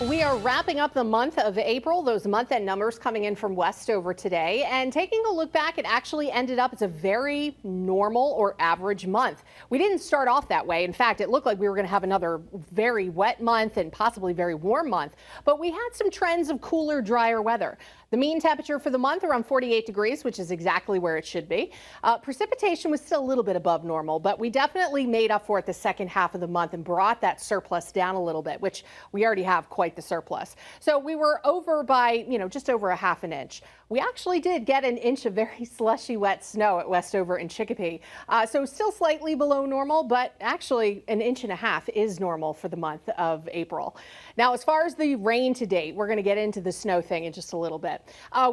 We are wrapping up the month of April, those month-end numbers coming in from Westover today. And taking a look back, it actually ended up as a very normal or average month. We didn't start off that way. In fact, it looked like we were going to have another very wet month and possibly very warm month. But we had some trends of cooler, drier weather. The mean temperature for the month around 48 degrees, which is exactly where it should be. Precipitation was still a little bit above normal, but we definitely made up for it the second half of the month and brought that surplus down a little bit, which we already have quite the surplus. So we were over by, just over a half an inch. We actually did get an inch of very slushy wet snow at Westover and Chicopee. So still slightly below normal, but actually an inch and a half is normal for the month of April. Now, as far as the rain to date, we're going to get into the snow thing in just a little bit.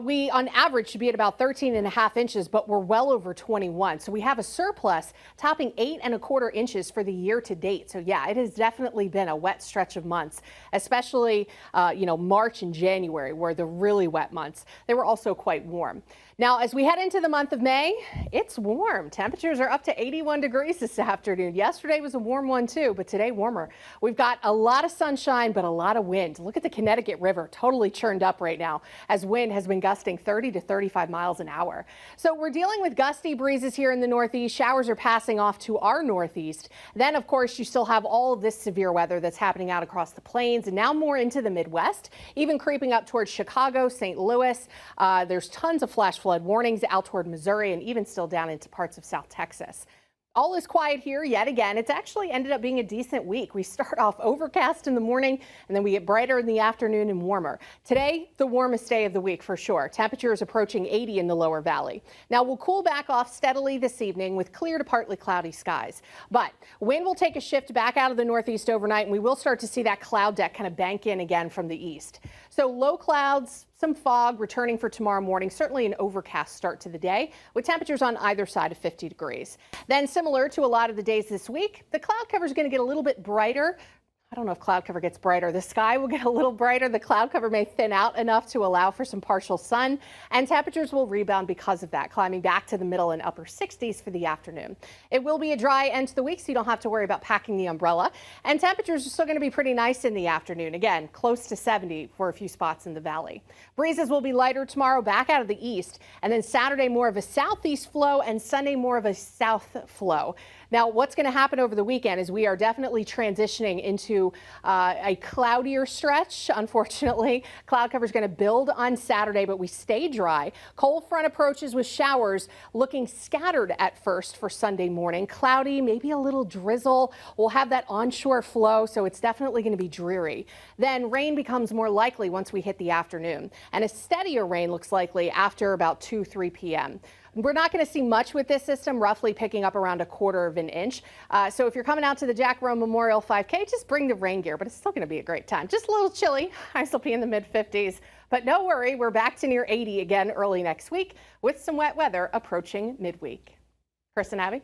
We on average should be at about 13.5 inches, but we're well over 21. So we have a surplus topping 8.25 inches for the year to date. So yeah, it has definitely been a wet stretch of months, especially, March and January were the really wet months. They were also quite warm. Now, as we head into the month of May, it's warm. Temperatures are up to 81 degrees this afternoon. Yesterday was a warm one too, but today warmer. We've got a lot of sunshine, but a lot of wind. Look at the Connecticut River, totally churned up right now as wind has been gusting 30 to 35 miles an hour. So we're dealing with gusty breezes here in the Northeast. Showers are passing off to our Northeast. Then, of course, you still have all of this severe weather that's happening out across the plains and now more into the Midwest, even creeping up towards Chicago, St. Louis. There's tons of flash flood warnings out toward Missouri and even still down into parts of South Texas. All is quiet here yet again. It's actually ended up being a decent week. We start off overcast in the morning and then we get brighter in the afternoon and warmer. Today, the warmest day of the week for sure. Temperatures approaching 80 in the lower valley. Now we'll cool back off steadily this evening with clear to partly cloudy skies. But wind will take a shift back out of the northeast overnight and we will start to see that cloud deck kind of bank in again from the east. So low clouds, some fog returning for tomorrow morning, certainly an overcast start to the day with temperatures on either side of 50 degrees. Then similar to a lot of the days this week, the cloud cover is going to get a little bit brighter. I don't know if cloud cover gets brighter. The sky will get a little brighter. The cloud cover may thin out enough to allow for some partial sun, and temperatures will rebound because of that, climbing back to the middle and upper 60s for the afternoon. It will be a dry end to the week, so you don't have to worry about packing the umbrella, and temperatures are still going to be pretty nice in the afternoon. Again, close to 70 for a few spots in the valley. Breezes will be lighter tomorrow, back out of the east, and then Saturday more of a southeast flow and Sunday more of a south flow. Now, what's going to happen over the weekend is we are definitely transitioning into a cloudier stretch. Unfortunately, cloud cover is going to build on Saturday, but we stay dry. Cold front approaches with showers looking scattered at first for Sunday morning. Cloudy, maybe a little drizzle. We'll have that onshore flow, so it's definitely going to be dreary. Then rain becomes more likely once we hit the afternoon, and a steadier rain looks likely after about 2-3 p.m. We're not going to see much with this system, roughly picking up around 1/4 inch. So if you're coming out to the Jack Rowe Memorial 5K, just bring the rain gear, but it's still going to be a great time. Just a little chilly. Highs will be in the mid-50s, but no worry, we're back to near 80 again early next week with some wet weather approaching midweek. Chris and Abby.